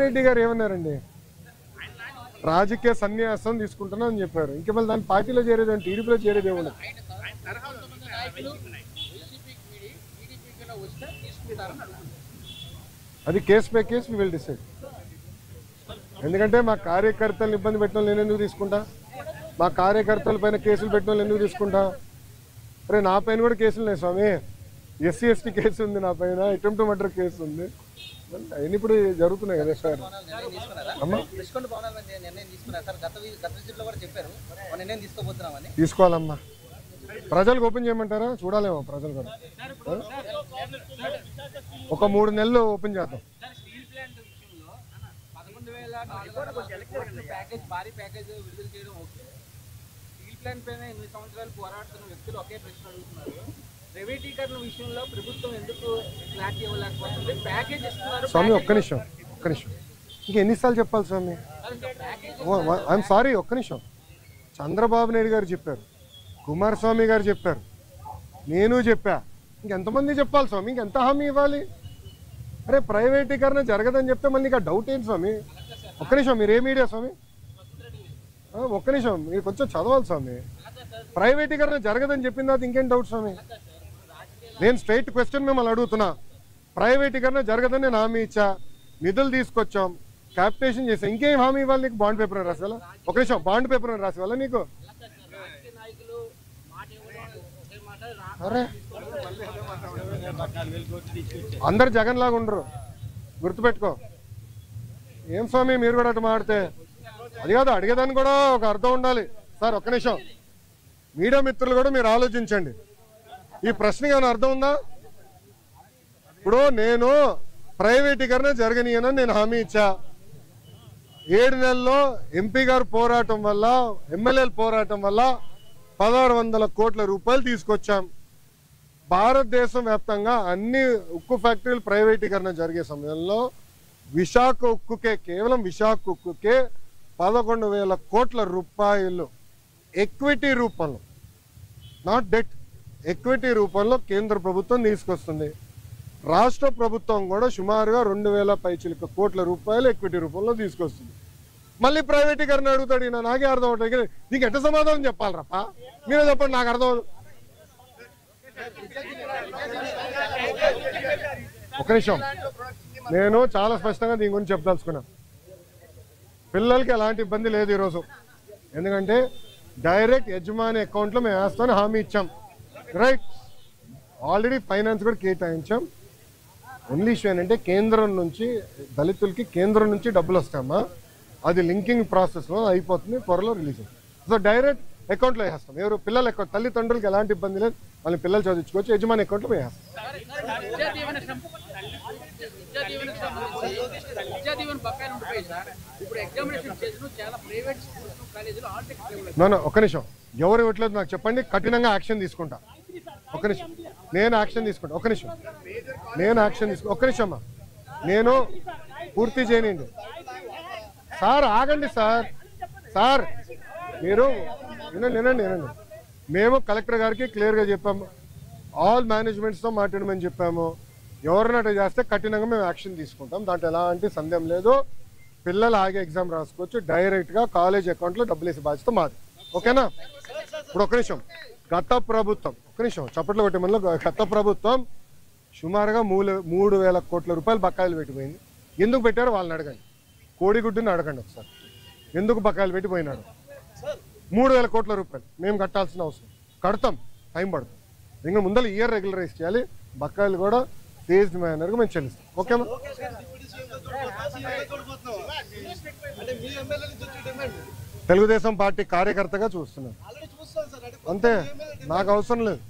రెడ్డి గారు ఏమన్నారండి? రాజకీయ సన్యాసం తీసుకుంటున్నా అని చెప్పారు. ఇంక మళ్ళీ దాని పార్టీలో చేరేది అంటే టీడీపీలో చేరేది ఏమన్నా? అది case by case will decide. ఎందుకంటే మా కార్యకర్తలను ఇబ్బంది పెట్టిన నేను ఎందుకు తీసుకుంటా? మా కార్యకర్తల పైన కేసులు పెట్టిన వాళ్ళు ఎందుకు తీసుకుంటా? అరే నా పైన కూడా కేసులు ఉన్నాయి స్వామి. ఎస్సీ ఎస్టీ కేసు ఉంది నా పైన, అటెంప్ట్ మర్డర్ కేసు ఉంది. అవన్నీ ఇప్పుడు జరుగుతున్నాయి కదా సార్. తీసుకోవాలమ్మా. ప్రజలకు ఓపెన్ చేయమంటారా? చూడాలేమో ప్రజలు కూడా. ఒక 3 నెలలు ఓపెన్ చేద్దాం. స్వామి ఒక్క నిమిషం. ఇంకా ఎన్నిసార్లు చెప్పాలి స్వామి? ఐఎమ్ సారీ, ఒక్క నిమిషం. చంద్రబాబు నాయుడు గారు చెప్పారు, కుమారస్వామి గారు చెప్పారు, నేను చెప్పా. ఇంకెంతమంది చెప్పాలి స్వామి? ఇంకెంత హామీ ఇవ్వాలి? అరే ప్రైవేటీకరణ జరగదని చెప్తే మళ్ళీ ఇంకా డౌట్ ఏంటి స్వామి? ఒక్క నిమిషం. మీరు ఏ మీడియా స్వామి? ఒక్క నిమిషం, మీరు కొంచెం చదవాలి స్వామి. ప్రైవేటీకరణ జరగదని చెప్పిన తర్వాత ఇంకేం డౌట్ స్వామి? నేను స్ట్రైట్ క్వశ్చన్ మిమ్మల్ని అడుగుతున్నా. ప్రైవేటీకరణ జరగదని నేను హామీ ఇచ్చా, నిధులు తీసుకొచ్చాం, క్యాపిటేషన్ చేసాం. ఇంకేం హామీ ఇవ్వాలి నీకు? బాండ్ పేపర్ రాసేవాళ్ళ? ఒక నిమిషం, బాండ్ పేపర్ రాసేవాళ్ళ నీకు? అరే అందరు జగన్ లాగా ఉండరు, గుర్తుపెట్టుకో. ఏం స్వామి మీరు కూడా అటు మాడితే? అది కాదు, అడిగేదాన్ని కూడా ఒక అర్థం ఉండాలి సార్. ఒక్క నిమిషం. మీడియా మిత్రులు కూడా మీరు ఆలోచించండి. ఈ ప్రశ్నకి ఏమైనా అర్థం ఉందా? ఇప్పుడు నేను ప్రైవేటీకరణ జరగనీయనని నేను హామీ ఇచ్చా. 7 నెలల్లో ఎంపీ గారు పోరాటం వల్ల, ఎమ్మెల్యేల పోరాటం వల్ల 1600 కోట్ల రూపాయలు తీసుకొచ్చాం. భారతదేశం వ్యాప్తంగా అన్ని ఉక్కు ఫ్యాక్టరీలు ప్రైవేటీకరణ జరిగే సమయంలో విశాఖ ఉక్కుకే, కేవలం విశాఖ ఉక్కుకే 11,000 కోట్ల రూపాయలు ఎక్విటీ రూపంలో, నాట్ డెట్, ఎక్విటీ రూపంలో కేంద్ర ప్రభుత్వం తీసుకొస్తుంది. రాష్ట్ర ప్రభుత్వం కూడా సుమారుగా 2,000 పైచిలుక కోట్ల రూపాయలు ఎక్విటీ రూపంలో తీసుకొస్తుంది. మళ్ళీ ప్రైవేటీకరణ అడుగుతాడు. నాకే అర్థం అవుతుంది. నీకు ఎట్ట సమాధానం చెప్పాలి రప్ప? మీరే చెప్పండి, నాకు అర్థం. ఒక నిమిషం, నేను చాలా స్పష్టంగా దీని గురించి చెప్పదలుచుకున్నా. పిల్లలకి ఎలాంటి ఇబ్బంది లేదు ఈరోజు. ఎందుకంటే డైరెక్ట్ యజమాని అకౌంట్లో మేము వేస్తామని హామీ ఇచ్చాం. రైట్, ఆల్రెడీ ఫైనాన్స్ కూడా కేటాయించాం. ఓన్లీ ఇష్యూ ఏంటంటే కేంద్రం నుంచి దళితులకి కేంద్రం నుంచి డబ్బులు వస్తామా, అది లింకింగ్ ప్రాసెస్లో అయిపోతుంది, త్వరలో రిలీజ్ అవుతుంది. సో డైరెక్ట్ అకౌంట్లో వేస్తాం. ఎవరు పిల్లల అకౌంట్, తల్లిదండ్రులకి ఎలాంటి ఇబ్బంది లేదు, వాళ్ళని పిల్లలు చదివించుకోవచ్చు, యజమాని అకౌంట్లో వేస్తాం. ఒక్క నిమిషం, ఎవరు ఇవ్వట్లేదు నాకు చెప్పండి, కఠినంగా యాక్షన్ తీసుకుంటా. ఒక్క నిమిషం, నేను యాక్షన్ తీసుకుంటా. ఒక్క నిమిషం, నేను యాక్షన్ తీసుకుంటా. ఒక్క నిమిషం అమ్మా, నేను పూర్తి చేయనండి సార్. ఆగండి సార్. సార్ మీరు వినండి. మేము కలెక్టర్ గారికి క్లియర్గా చెప్పాము, ఆల్ మేనేజ్మెంట్స్తో మాట్లాడమని చెప్పాము. ఎవరినట చేస్తే కఠినంగా మేము యాక్షన్ తీసుకుంటాం, దాంట్లో ఎలాంటి సందేహం లేదు. పిల్లలు ఆగే ఎగ్జామ్ రాసుకోవచ్చు, డైరెక్ట్గా కాలేజ్ అకౌంట్లో డబ్బులు వేసే బాధ్యత మాది. ఓకేనా? ఇప్పుడు ఒక నిమిషం, గత ప్రభుత్వం, ఒక నిమిషం చప్పట్లు కొట్టే మనలో, గత ప్రభుత్వం సుమారుగా 3,000 కోట్ల రూపాయలు బకాయిలు పెట్టిపోయింది. ఎందుకు పెట్టారో వాళ్ళని అడగండి, కోడిగుడ్డుని అడగండి ఒకసారి. ఎందుకు బకాయిలు పెట్టిపోయినాడు? 3,000 కోట్ల రూపాయలు మేము కట్టాల్సిన అవసరం, కడతాం, టైం పడుతుంది. ఇంకా ముందర ఇయర్ రెగ్యులరైజ్ చేయాలి, బకాయిలు కూడా ఫేజ్డ్ మేనర్గా మేము చెల్లిస్తాం. ఓకేనా? తెలుగుదేశం పార్టీ కార్యకర్తగా చూస్తున్నాను అంతే, నాకు అవసరం లేదు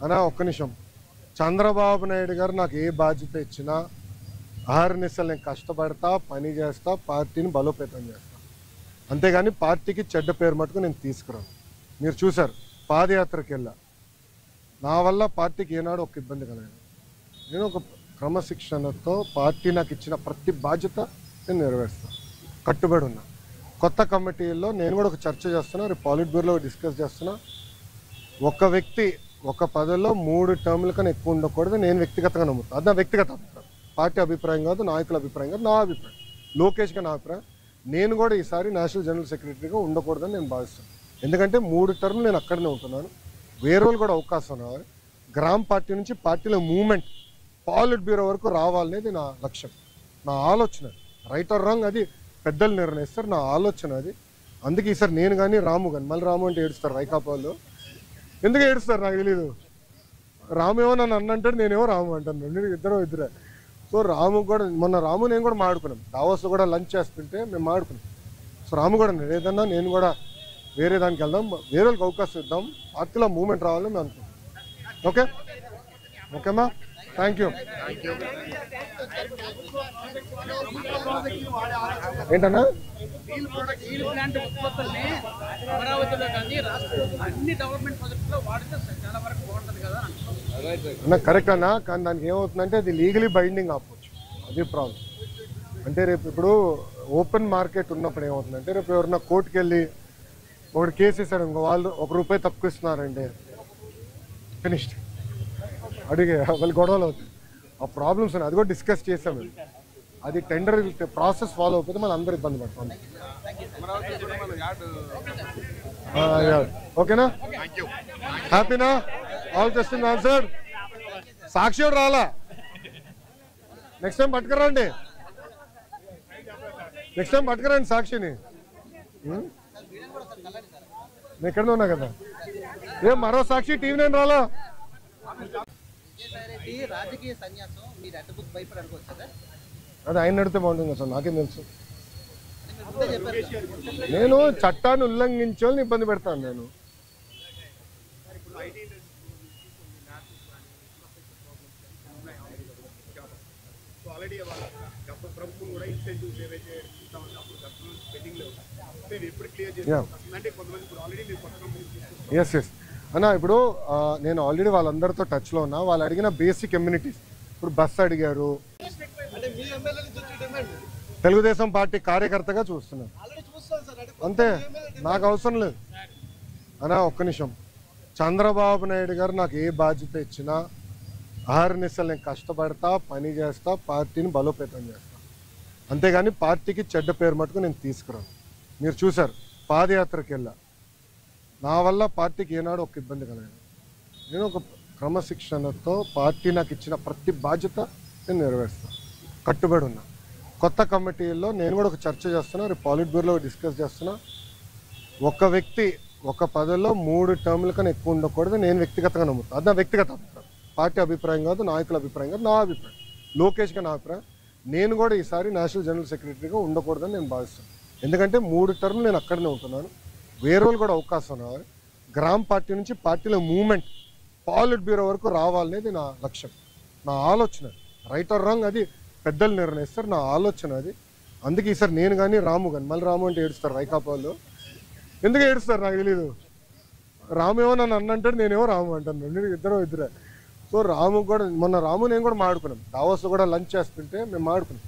అన్నా. ఒక్క నిమిషం, చంద్రబాబు నాయుడు గారు నాకు ఏ బాధ్యత ఇచ్చినా ఆహర్నిశలు నేను కష్టపడతా, పని చేస్తా, పార్టీని బలోపేతం చేస్తా. అంతేగాని పార్టీకి చెడ్డ పేరు మటుకు నేను తీసుకురాను. మీరు చూశారు, పాదయాత్రకి వెళ్ళా, నా వల్ల పార్టీకి ఏనాడు ఒక ఇబ్బంది కలగదు. నేను ఒక క్రమశిక్షణతో పార్టీ నాకు ఇచ్చిన ప్రతి బాధ్యత నేను నెరవేరుస్తాను, కట్టుబడి ఉన్నా. కొత్త కమిటీల్లో నేను కూడా ఒక చర్చ చేస్తున్నా, రేపు పాలిట్ బ్యూరోలో డిస్కస్ చేస్తున్నా. ఒక వ్యక్తి ఒక పదవిలో 3 టర్ముల కన్నా ఎక్కువ ఉండకూడదు నేను వ్యక్తిగతంగా నమ్ముతాను. అది నా వ్యక్తిగత అభిప్రాయం, పార్టీ అభిప్రాయం కాదు, నాయకుల అభిప్రాయం కాదు, నా అభిప్రాయం. లోకేష్గా నా అభిప్రాయం. నేను కూడా ఈసారి నేషనల్ జనరల్ సెక్రటరీగా ఉండకూడదని నేను భావిస్తాను. ఎందుకంటే 3 టర్మ్లు నేను అక్కడనే ఉంటున్నాను. వేరే వాళ్ళు కూడా అవకాశం రావాలి. గ్రామ పార్టీ నుంచి పార్టీలో మూవ్మెంట్ పాలిట్ బ్యూరో వరకు రావాలనేది నా లక్ష్యం, నా ఆలోచన. రైట్ ఆర్ రాంగ్ అది పెద్దలు నిర్ణయిస్తారు, నా ఆలోచన అది. అందుకే ఈసారి నేను కానీ రాము కానీ, మళ్ళీ రాము అంటే ఏడుస్తారు వైకాపా వాళ్ళు. ఎందుకు ఏడుస్తారు నాకు తెలీదు. రాము ఏమో నన్ను అన్నంటాడు, నేనేమో రాము అంటాను. ఇద్దరే. సో రాము కూడా మొన్న రాము నేను కూడా మాడుకున్నాం. దావోస్లో కూడా లంచ్ చేస్తుంటే మేము మాడుకున్నాం. సో రాము కూడా ఏదన్నా నేను కూడా వేరే దానికి వెళ్దాం, వేరే వాళ్ళకి అవకాశం ఇద్దాం, పార్టీలో మూవ్మెంట్ రావాలని మేము అనుకుంటాం. ఓకేమా, థ్యాంక్ యూ. ఏంటన్నా కరెక్ట్ అన్నా, కానీ దానికి ఏమవుతుందంటే అది లీగలీ బైండింగ్ ఆపవచ్చు, అది ప్రాబ్లం. అంటే రేపు ఇప్పుడు ఓపెన్ మార్కెట్ ఉన్నప్పుడు ఏమవుతుందంటే రేపు ఎవరన్నా కోర్టుకు వెళ్ళి ఒకటి కేసు ఇస్తారు, ఇంకో వాళ్ళు ₹1 తక్కువ ఇస్తున్నారండి, ఫినిష్డ్. అడిగే వాళ్ళు గొడవలు అవుతాయి, ఆ ప్రాబ్లమ్స్ ఉన్నాయి. అది కూడా డిస్కస్ చేసాం. అది టెండర్ ప్రాసెస్ ఫాలో అయిపోతే మళ్ళీ అందరూ ఇబ్బంది పడతాం. ఓకేనా, హ్యాపీనా? All question answer. సాక్షి కూడా రాలా, నెక్స్ట్ టైం పట్టుకురండి, సాక్షిని. నేను ఎక్కడ ఉన్నా కదా, ఏం మరో సాక్షి టీవీ నేను రాలా. అది ఆయన నడితే బాగుంటుంది కదా సార్, నాకేం తెలుసు. నేను చట్టాన్ని ఉల్లంఘించే వాళ్ళని ఇబ్బంది పెడతాను. నేను ఎస్ అన్నా, ఇప్పుడు నేను ఆల్రెడీ వాళ్ళందరితో టచ్లో ఉన్నా. వాళ్ళు అడిగిన బేసిక్ కమ్యూనిటీస్, ఇప్పుడు బస్సు అడిగారు, తెలుగుదేశం పార్టీ కార్యకర్తగా చూస్తున్నాను అంతే, నాకు అవసరం లేదు అన్నా. ఒక్క నిమిషం, చంద్రబాబు నాయుడు గారు నాకు ఏ బాధ్యత ఇచ్చినా అహర్నిశలు నేను కష్టపడతా, పని చేస్తా, పార్టీని బలోపేతం చేస్తా, అంతేగాని పార్టీకి చెడ్డ పేరు మటుకు నేను తీసుకురాను. మీరు చూశారు, పాదయాత్రకి వెళ్ళా, నా వల్ల పార్టీకి ఏనాడు ఒక ఇబ్బంది కలగదు. నేను ఒక క్రమశిక్షణతో పార్టీ నాకు ఇచ్చిన ప్రతి బాధ్యత నేను నెరవేరుస్తాను, కట్టుబడి ఉన్నా. కొత్త కమిటీల్లో నేను కూడా ఒక చర్చ చేస్తున్నా, రేపు పాలిట్ బ్యూరోలో డిస్కస్ చేస్తున్నా. ఒక వ్యక్తి ఒక పదవిలో 3 టర్ముల కన్నా ఎక్కువ ఉండకూడదు, నేను వ్యక్తిగతంగా నమ్ముతాను. అది నా వ్యక్తిగత అభిప్రాయం, పార్టీ అభిప్రాయం కాదు, నాయకుల అభిప్రాయం కాదు, నా అభిప్రాయం, లోకేష్గా నా అభిప్రాయం. నేను కూడా ఈసారి నేషనల్ జనరల్ సెక్రటరీగా ఉండకూడదని నేను భావిస్తాను. ఎందుకంటే 3 టర్ములు నేను అక్కడనే ఉంటున్నాను. వేరే వాళ్ళు కూడా అవకాశం రావాలి. గ్రామ పార్టీ నుంచి పార్టీలో మూవ్మెంట్ పాలిట్ బ్యూరో వరకు రావాలనేది నా లక్ష్యం, నా ఆలోచన. రైట్ ఆర్ రాంగ్ అది పెద్దలు నిర్ణయిస్తారు, నా ఆలోచన అది. అందుకే ఈసారి నేను కానీ రాము కానీ, మళ్ళీ రాము అంటే ఏడుస్తారు వైకాపా వాళ్ళు. ఎందుకు ఏడుస్తారు నాకు తెలీదు. రాము ఏమో నన్ను అన్నంటాడు, నేనేమో రాము అంటాను. ఇద్దరే. సో రాము కూడా మొన్న రాము నేను కూడా మాడుకున్నాం. దావోస్లో కూడా లంచ్ చేస్తుంటే మేము మాడుకున్నాం.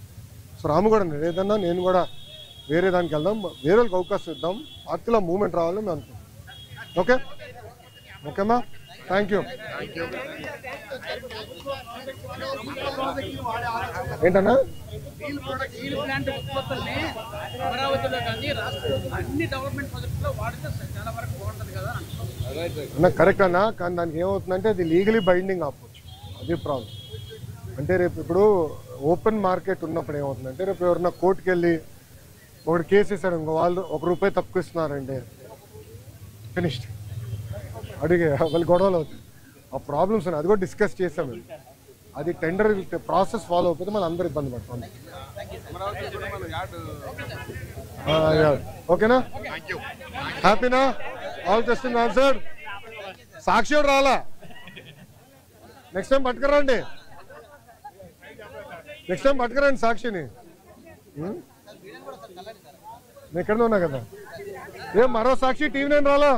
సో రాము కూడా ఏదన్నా నేను కూడా వేరే దానికి వెళ్దాం, వేరే వాళ్ళకి అవకాశం ఇద్దాం, పార్టీలో మూవ్మెంట్ రావాలని మేము అనుకుంటాం. ఓకేమా, థ్యాంక్ యూ. ఏంటన్నా కరెక్ట్ అన్నా, కానీ దానికి ఏమవుతుందంటే అది లీగలీ బైండింగ్ ఆపవచ్చు, అది ప్రాబ్లం. అంటే రేపు ఇప్పుడు ఓపెన్ మార్కెట్ ఉన్నప్పుడు ఏమవుతుందంటే రేపు ఎవరన్నా కోర్టుకు వెళ్ళి ఒకటి కేసు ఇస్తారు, ఇంకో వాళ్ళు ₹1 తక్కువ ఇస్తున్నారండి, ఫినిష్డ్. అడిగే వాళ్ళు గొడవలు అవుతాయి, ఆ ప్రాబ్లమ్స్ ఉన్నాయి. అది కూడా డిస్కస్ చేసాం. అది టెండర్ ప్రాసెస్ ఫాలో అయిపోతే మళ్ళీ అందరూ ఇబ్బంది పడతాం. ఓకేనా, హ్యాపీనా? All question answer. సాక్షి కూడా రాలా, నెక్స్ట్ టైం పట్టుకురండి, సాక్షిని. నేను ఎక్కడ ఉన్నా కదా, ఏం మరో సాక్షి టీవీ నేను రాలా.